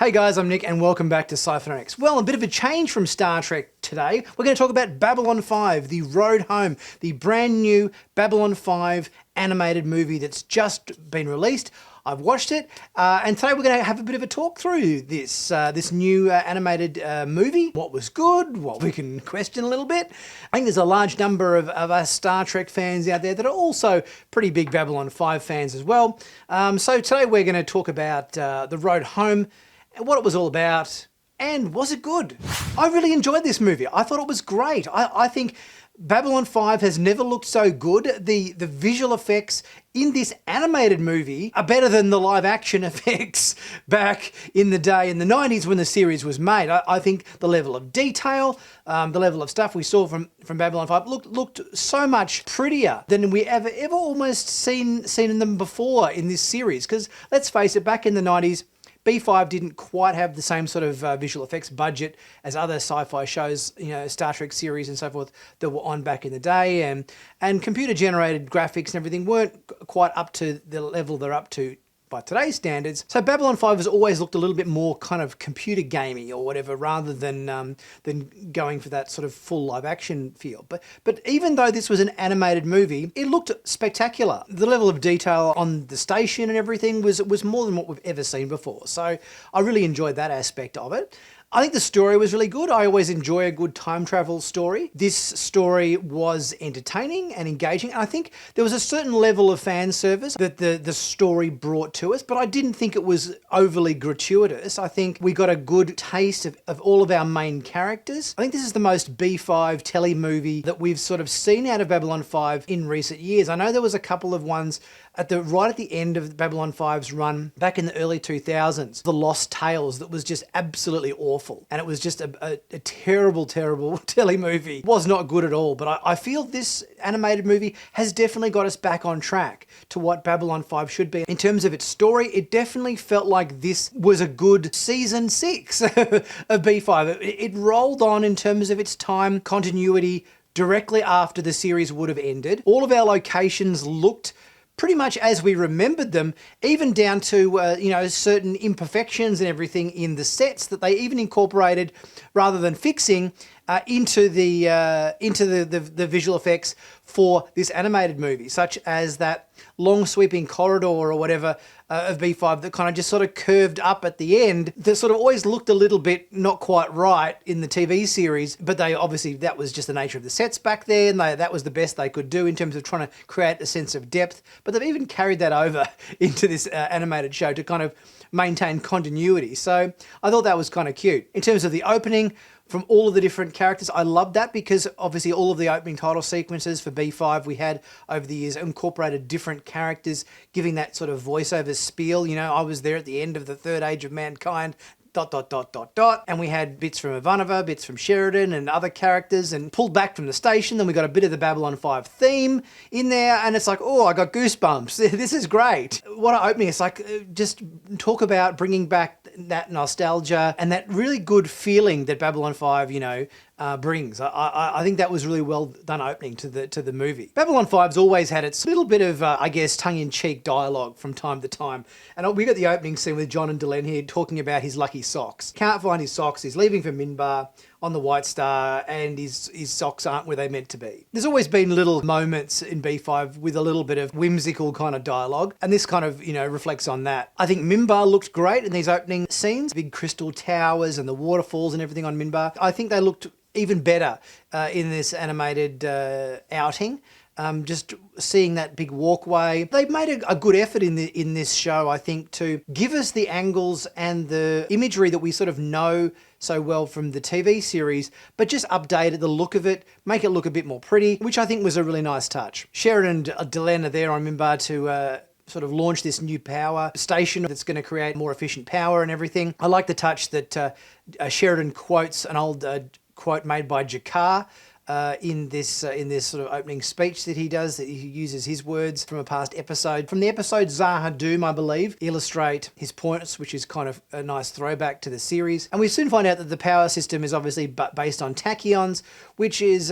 Hey guys, I'm Nick and welcome back to Sci-Finatics. Well, a bit of a change from Star Trek today. We're going to talk about Babylon 5, The Road Home, the brand new Babylon 5 animated movie that's just been released. I've watched it, and today we're going to have a bit of a talk through this new animated movie. What was good, what we can question a little bit. I think there's a large number of us Star Trek fans out there that are also pretty big Babylon 5 fans as well. So today we're going to talk about The Road Home, what it was all about, and was it good? I really enjoyed this movie. I thought it was great. I think Babylon 5 has never looked so good. The visual effects in this animated movie are better than the live action effects back in the day in the 90s when the series was made. I think the level of detail, the level of stuff we saw from Babylon 5 looked so much prettier than we ever almost seen in them before in this series. Because let's face it, back in the 90s, B5 didn't quite have the same sort of visual effects budget as other sci-fi shows, you know, Star Trek series and so forth that were on back in the day, and computer-generated graphics and everything weren't quite up to the level they're up to by today's standards. So Babylon 5 has always looked a little bit more kind of computer gamey or whatever, rather than going for that sort of full live action feel. But even though this was an animated movie, it looked spectacular. The level of detail on the station and everything was more than what we've ever seen before. So I really enjoyed that aspect of it. I think the story was really good. I always enjoy a good time travel story. This story was entertaining and engaging. And I think there was a certain level of fan service that the story brought to us, but I didn't think it was overly gratuitous. I think we got a good taste of all of our main characters. I think this is the most B5 telly movie that we've sort of seen out of Babylon 5 in recent years. I know there was a couple of ones right at the end of Babylon 5's run back in the early 2000s, The Lost Tales, that was just absolutely awful. And it was just a terrible telly movie. It was not good at all, but I feel this animated movie has definitely got us back on track to what Babylon 5 should be. In terms of its story, it definitely felt like this was a good season 6 of B5. It rolled on in terms of its time continuity directly after the series would have ended. All of our locations looked pretty much as we remembered them, even down to certain imperfections and everything in the sets that they even incorporated, rather than fixing, into the visual effects for this animated movie, such as that long sweeping corridor or whatever of B5 that kind of just sort of curved up at the end, that sort of always looked a little bit not quite right in the TV series, but they obviously, that was just the nature of the sets back there, and that was the best they could do in terms of trying to create a sense of depth. But they've even carried that over into this animated show to kind of maintain continuity. So I thought that was kind of cute. In terms of the opening, from all of the different characters, I loved that, because obviously all of the opening title sequences for B5 we had over the years incorporated different characters, giving that sort of voiceover spiel. You know, I was there at the end of the third age of mankind, ... And we had bits from Ivanova, bits from Sheridan and other characters, and pulled back from the station. Then we got a bit of the Babylon 5 theme in there, and it's like, oh, I got goosebumps. This is great. What an opening. It's like, just talk about bringing back that nostalgia and that really good feeling that Babylon 5, brings. I think that was really well done opening to the movie. Babylon 5's always had its little bit of, tongue-in-cheek dialogue from time to time. And we got the opening scene with John and Delenn here talking about his lucky socks. Can't find his socks. He's leaving for Minbar on the White Star, and his socks aren't where they're meant to be. There's always been little moments in B5 with a little bit of whimsical kind of dialogue, and this kind of, reflects on that. I think Minbar looked great in these opening scenes. Big crystal towers and the waterfalls and everything on Minbar. I think they looked even better in this animated outing. Just seeing that big walkway. They've made a good effort in this show, I think, to give us the angles and the imagery that we sort of know so well from the TV series, but just updated the look of it, make it look a bit more pretty, which I think was a really nice touch. Sheridan and Delenn are there on Minbar to sort of launch this new power station that's going to create more efficient power and everything. I like the touch that Sheridan quotes an old quote made by Jakar in this sort of opening speech that he does, that he uses his words from a past episode. From the episode Zathras, I believe, illustrate his points, which is kind of a nice throwback to the series. And we soon find out that the power system is obviously based on tachyons, which is,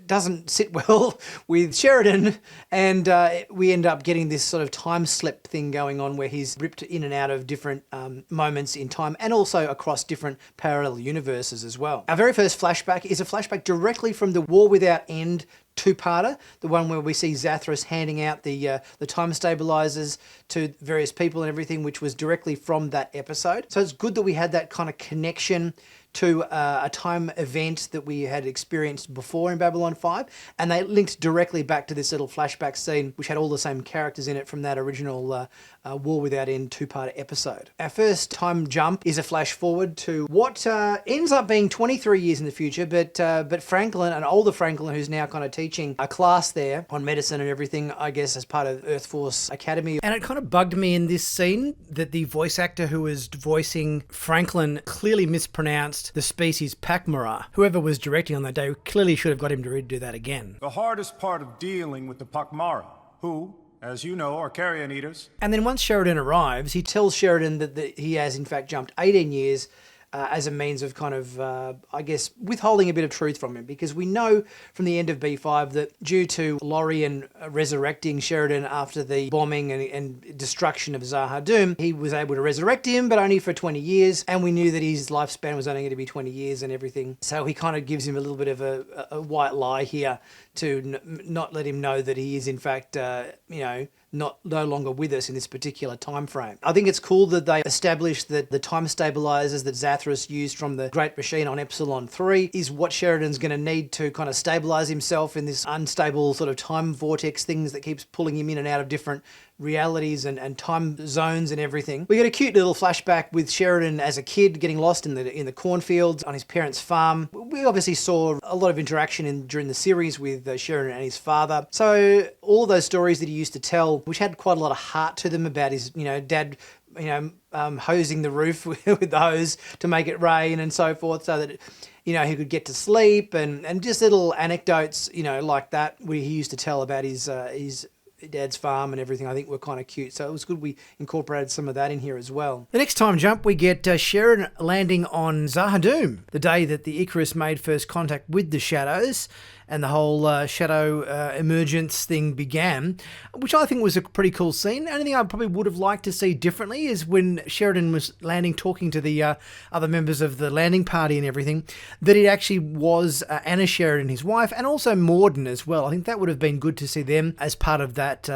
doesn't sit well with Sheridan. And we end up getting this sort of time slip thing going on where he's ripped in and out of different moments in time and also across different parallel universes as well. Our very first flashback is a flashback directly from the War Without End two-parter, the one where we see Zathras handing out the time stabilizers to various people and everything, which was directly from that episode. So it's good that we had that kind of connection to a time event that we had experienced before in Babylon 5, and they linked directly back to this little flashback scene, which had all the same characters in it from that original War Without End two-part episode. Our first time jump is a flash forward to what ends up being 23 years in the future, but Franklin, an older Franklin who's now kind of teaching a class there on medicine and everything, I guess as part of Earth Force Academy. And it kind of bugged me in this scene that the voice actor who was voicing Franklin clearly mispronounced the species Pakmara. Whoever was directing on that day clearly should have got him to redo that again. The hardest part of dealing with the Pakmara, who, as you know, are carrion eaters. And then once Sheridan arrives, he tells Sheridan that he has in fact jumped 18 years as a means of kind of, I guess, withholding a bit of truth from him, because we know from the end of B5 that due to Lorien resurrecting Sheridan after the bombing and destruction of Zathras, he was able to resurrect him, but only for 20 years, and we knew that his lifespan was only going to be 20 years and everything. So he kind of gives him a little bit of a white lie here to not let him know that he is in fact, no longer with us in this particular time frame. I think it's cool that they established that the time stabilizers that Zathras used from the Great Machine on Epsilon 3 is what Sheridan's going to need to kind of stabilize himself in this unstable sort of time vortex things that keeps pulling him in and out of different realities and time zones and everything. We get a cute little flashback with Sheridan as a kid getting lost in the cornfields on his parents' farm. We obviously saw a lot of interaction during the series with Sheridan and his father. So all those stories that he used to tell, which had quite a lot of heart to them about his, dad, hosing the roof with the hose to make it rain and so forth, so that he could get to sleep and just little anecdotes, like that, where he used to tell about his dad's farm and everything, I think were kind of cute. So it was good we incorporated some of that in here as well. The next time jump, we get Sheridan landing on Zathras, the day that the Icarus made first contact with the Shadows and the whole shadow emergence thing began, which I think was a pretty cool scene. The only thing I probably would have liked to see differently is when Sheridan was landing, talking to the other members of the landing party and everything, that it actually was Anna Sheridan, his wife, and also Morden as well. I think that would have been good to see them as part of that,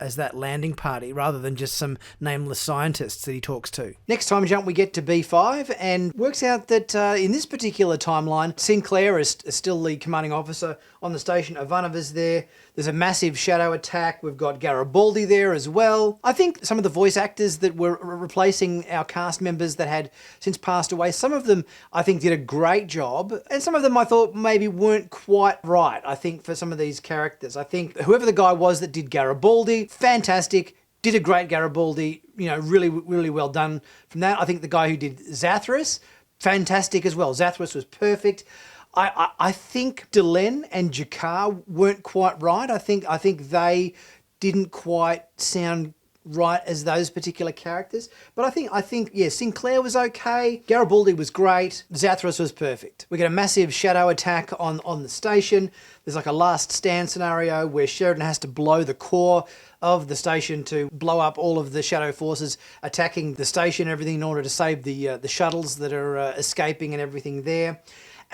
as that landing party, rather than just some nameless scientists that he talks to. Next time jump, we get to B5, and works out that in this particular timeline, Sinclair is still the commanding officer on the station. Ivanova's there. There's a massive shadow attack. We've got Garibaldi there as well. I think some of the voice actors that were replacing our cast members that had since passed away, some of them I think did a great job, and some of them I thought maybe weren't quite right, I think, for some of these characters. I think whoever the guy was that did Garibaldi, fantastic, did a great Garibaldi, really, really well done from that. I think the guy who did Zathras, fantastic as well. Zathras was perfect. I think Delenn and Jakar weren't quite right. I think they didn't quite sound right as those particular characters. But I think yeah, Sinclair was okay. Garibaldi was great. Zathras was perfect. We get a massive shadow attack on the station. There's like a last stand scenario where Sheridan has to blow the core of the station to blow up all of the shadow forces attacking the station and everything in order to save the shuttles that are escaping and everything there.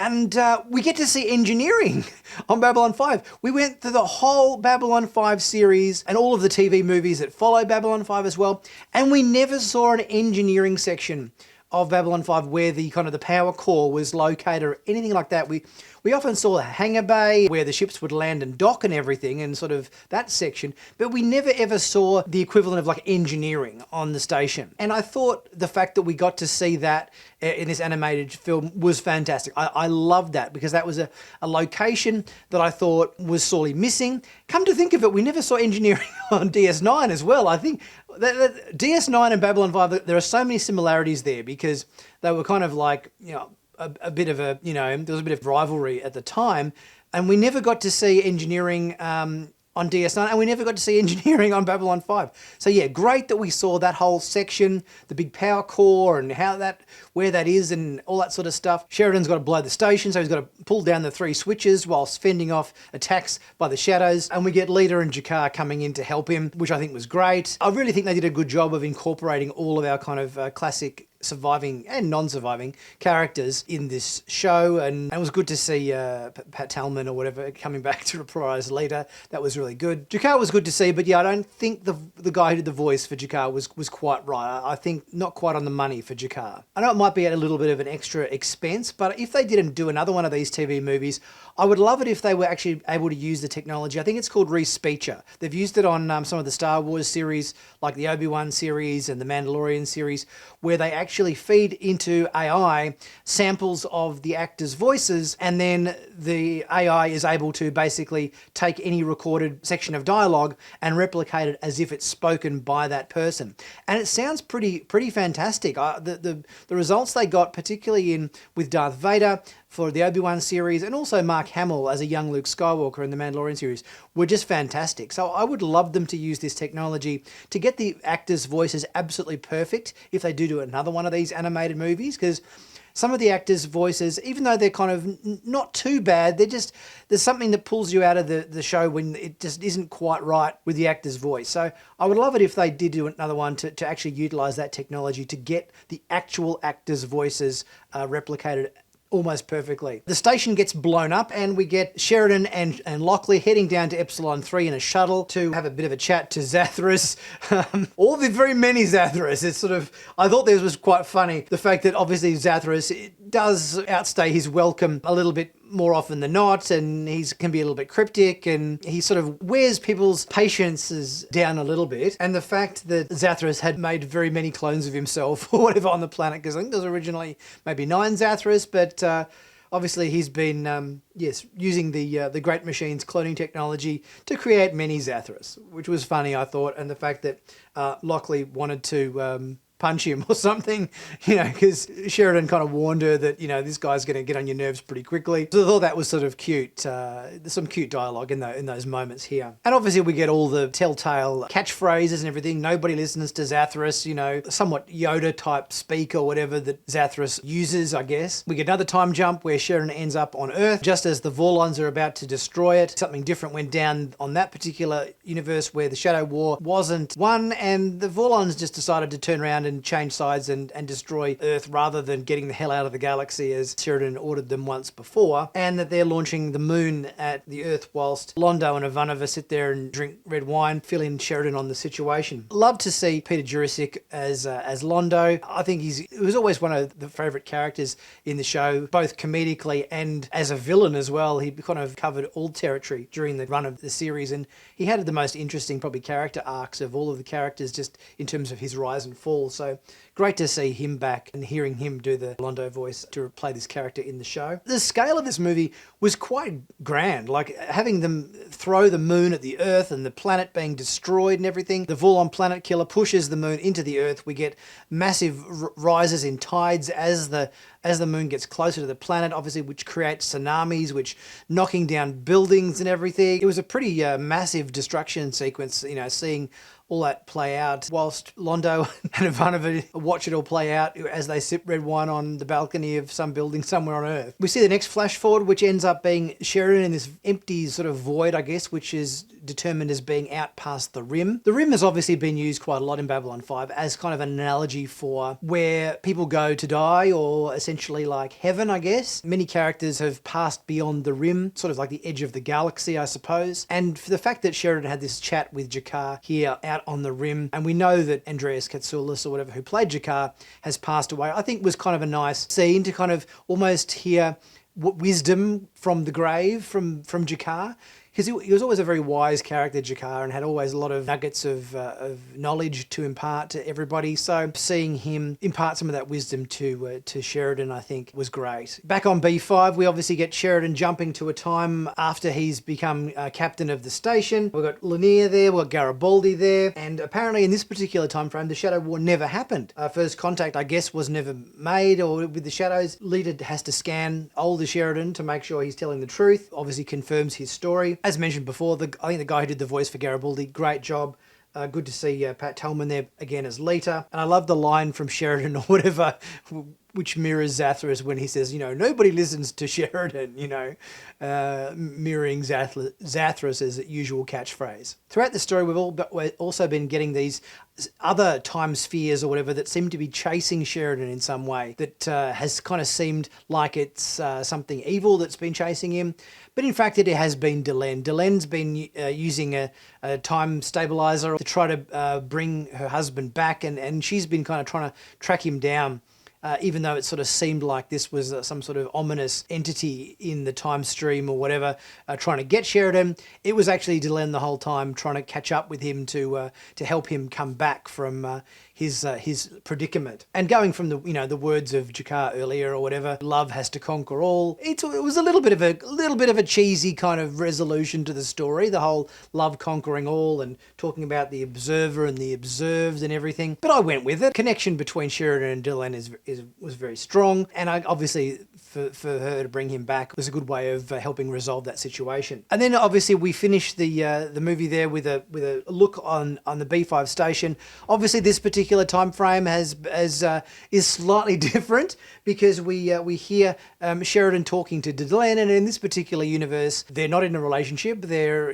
And we get to see engineering on Babylon 5. We went through the whole Babylon 5 series and all of the TV movies that follow Babylon 5 as well, and we never saw an engineering section of Babylon 5 where the kind of the power core was located or anything like that. We often saw a hangar bay where the ships would land and dock and everything, and sort of that section, but we never ever saw the equivalent of like engineering on the station. And I thought the fact that we got to see that in this animated film was fantastic. I loved that, because that was a location that I thought was sorely missing. Come to think of it, we never saw engineering on DS9 as well. I think that DS9 and Babylon 5, there are so many similarities there, because they were kind of like, a bit of a, there was a bit of rivalry at the time, and we never got to see engineering on DS9, and we never got to see engineering on Babylon 5. So yeah, great that we saw that whole section, the big power core and where that is and all that sort of stuff. Sheridan's got to blow the station, so he's got to pull down the 3 switches whilst fending off attacks by the shadows. And we get Lita and Jakar coming in to help him, which I think was great. I really think they did a good job of incorporating all of our kind of classic surviving and non-surviving characters in this show, and it was good to see Pat Tallman or whatever coming back to reprise Later. That was really good. Jakar was good to see, but yeah, I don't think the guy who did the voice for Jakar was quite right. I think not quite on the money for Jakar. I know it might be at a little bit of an extra expense, but if they didn't do another one of these TV movies, I would love it if they were actually able to use the technology. I think it's called Respeecher. They've used it on some of the Star Wars series, like the Obi-Wan series and the Mandalorian series, where they actually feed into AI samples of the actors' voices, and then the AI is able to basically take any recorded section of dialogue and replicate it as if it's spoken by that person. And it sounds pretty fantastic. The results they got, particularly with Darth Vader for the Obi-Wan series, and also Mark Hamill as a young Luke Skywalker in the Mandalorian series, were just fantastic. So I would love them to use this technology to get the actors' voices absolutely perfect if they do another one of these animated movies, because some of the actors' voices, even though they're kind of not too bad, there's something that pulls you out of the show when it just isn't quite right with the actor's voice. So I would love it if they did do another one to actually utilise that technology to get the actual actors' voices replicated almost perfectly. The station gets blown up, and we get Sheridan and Lockley heading down to Epsilon 3 in a shuttle to have a bit of a chat to Zathras. All the very many Zathras. It's sort of, I thought this was quite funny. The fact that obviously Zathras does outstay his welcome a little bit more often than not, and he can be a little bit cryptic, and he sort of wears people's patiences down a little bit. And the fact that Zathras had made very many clones of himself or whatever on the planet, because I think there was originally maybe 9 Zathras, but obviously he's been using the Great Machine's cloning technology to create many Zathras, which was funny, I thought. And the fact that Lockley wanted to punch him or something, because Sheridan kind of warned her that, this guy's going to get on your nerves pretty quickly. So I thought that was sort of cute. There's some cute dialogue in those moments here. And obviously we get all the telltale catchphrases and everything. Nobody listens to Zathras, somewhat Yoda type speak or whatever that Zathras uses, I guess. We get another time jump where Sheridan ends up on Earth just as the Vorlons are about to destroy it. Something different went down on that particular universe where the Shadow War wasn't won, and the Vorlons just decided to turn around and change sides and destroy Earth rather than getting the hell out of the galaxy as Sheridan ordered them once before, and that they're launching the moon at the Earth whilst Londo and Ivanova sit there and drink red wine, fill in Sheridan on the situation. Love to see Peter Jurasik as Londo. I think he was always one of the favourite characters in the show, both comedically and as a villain as well. He kind of covered all territory during the run of the series, and he had the most interesting probably character arcs of all of the characters just in terms of his rise and fall. So great to see him back and hearing him do the Londo voice to play this character in the show. The scale of this movie was quite grand, like having them throw the moon at the Earth and the planet being destroyed and everything. The Vorlon planet killer pushes the moon into the Earth. We get massive rises in tides as the moon gets closer to the planet, obviously, which creates tsunamis, which knocking down buildings and everything. It was a pretty massive destruction sequence, seeing all that play out whilst Londo and Ivanova watch it all play out as they sip red wine on the balcony of some building somewhere on Earth. We see the next flash forward, which ends up being Sheridan in this empty sort of void, I guess, which is determined as being out past the rim. The rim has obviously been used quite a lot in Babylon 5 as kind of an analogy for where people go to die, or essentially like heaven, I guess. Many characters have passed beyond the rim, sort of like the edge of the galaxy, I suppose. And for the fact that Sheridan had this chat with Jakar here out on the rim, and we know that Andreas Katsoulis or whatever who played Jakar has passed away, I think was kind of a nice scene to kind of almost hear wisdom from the grave from Jakar. because he was always a very wise character, G'Kar, and had always a lot of nuggets of knowledge to impart to everybody. So seeing him impart some of that wisdom to Sheridan, I think, was great. Back on B5, we obviously get Sheridan jumping to a time after he's become captain of the station. We've got Lanier there, we've got Garibaldi there, and apparently in this particular time frame, the Shadow War never happened. First contact, I guess, was never made, or with the Shadows. Latta has to scan older Sheridan to make sure he's telling the truth. Obviously confirms his story. As mentioned before, I think the guy who did the voice for Garibaldi, great job. Good to see Pat Tellman there again as Latta. And I love the line from Sheridan or whatever, which mirrors Zathras when he says, you know, nobody listens to Sheridan, you know, mirroring Zathras' usual catchphrase. Throughout the story, we've also been getting these other time spheres or whatever that seem to be chasing Sheridan in some way, that has kind of seemed like it's something evil that's been chasing him. But in fact, it has been Delenn. Delenn's been using a time stabilizer to try to bring her husband back, and she's been kind of trying to track him down. Even though it sort of seemed like this was some sort of ominous entity in the time stream or whatever, trying to get Sheridan, it was actually Delenn the whole time trying to catch up with him to help him come back from his predicament. And going from the words of G'Kar earlier or whatever, love has to conquer all. It was a little bit of a cheesy kind of resolution to the story, the whole love conquering all and talking about the observer and the observed and everything. But I went with it. Connection between Sheridan and Delenn was very strong, and obviously for her to bring him back was a good way of helping resolve that situation. And then obviously we finished the movie there with a look on the B5 station. Obviously this particular time frame is slightly different because we hear Sheridan talking to Delenn, and in this particular universe they're not in a relationship, they're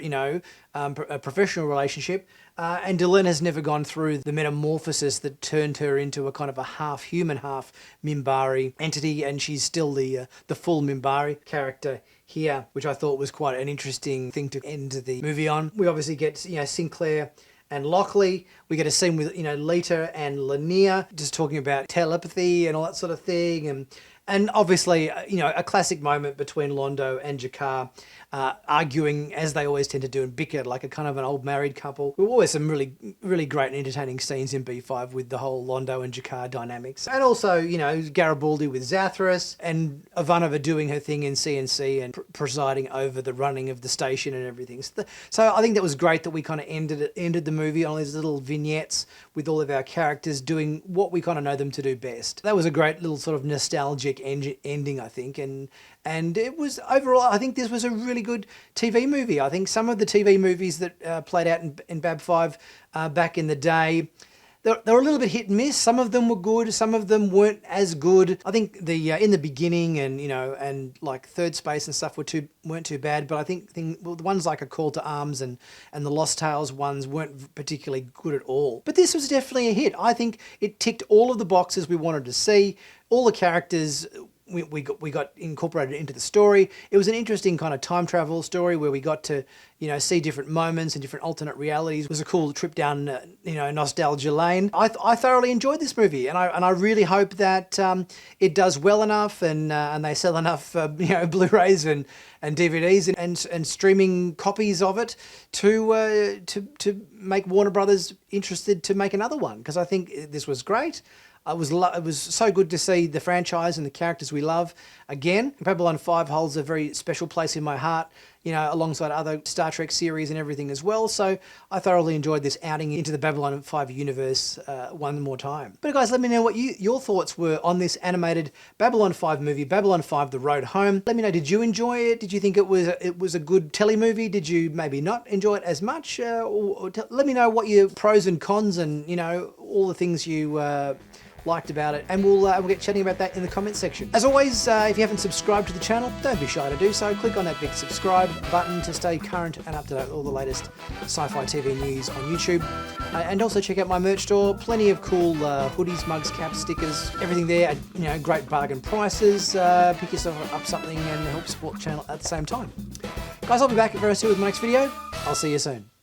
a professional relationship. And Delenn has never gone through the metamorphosis that turned her into a kind of a half-human, half-Minbari entity, and she's still the full Minbari character here, which I thought was quite an interesting thing to end the movie on. We obviously get Sinclair and Lockley. We get a scene with Latta and Lanier just talking about telepathy and all that sort of thing, and obviously, a classic moment between Londo and G'Kar, arguing as they always tend to do and bicker like a kind of an old married couple. There were always some really, really great and entertaining scenes in B5 with the whole Londo and G'Kar dynamics. And also, Garibaldi with Zathras and Ivanova doing her thing in CNC and presiding over the running of the station and everything. So I think that was great that we kind of ended the movie on these little vignettes with all of our characters doing what we kind of know them to do best. That was a great little sort of nostalgic ending, I think, and it was overall, I think this was a really good TV movie. I think some of the TV movies that played out in Bab 5 back in the day, they were a little bit hit and miss. Some of them were good, some of them weren't as good. I think the in the beginning and like Third Space and stuff weren't too bad, but I think the ones like A Call to Arms and the Lost Tales ones weren't particularly good at all. But this was definitely a hit. I think it ticked all of the boxes we wanted to see. All the characters we got incorporated into the story. It was an interesting kind of time travel story where we got to see different moments and different alternate realities. It was a cool trip down nostalgia lane. I thoroughly enjoyed this movie, and I really hope that it does well enough and they sell enough Blu-rays and DVDs and streaming copies of it to make Warner Brothers interested to make another one, because I think this was great. It was so good to see the franchise and the characters we love again. Babylon 5 holds a very special place in my heart, alongside other Star Trek series and everything as well. So I thoroughly enjoyed this outing into the Babylon 5 universe one more time. But guys, let me know what your thoughts were on this animated Babylon 5 movie, Babylon 5: The Road Home. Let me know, did you enjoy it? Did you think it was a good telly movie? Did you maybe not enjoy it as much? Let me know what your pros and cons and all the things you liked about it, and we'll get chatting about that in the comments section. As always, if you haven't subscribed to the channel, don't be shy to do so. Click on that big subscribe button to stay current and up to date with all the latest sci-fi TV news on YouTube. And also check out my merch store. Plenty of cool hoodies, mugs, caps, stickers, everything there at great bargain prices. Pick yourself up something and help support the channel at the same time. Guys, I'll be back very soon with my next video. I'll see you soon.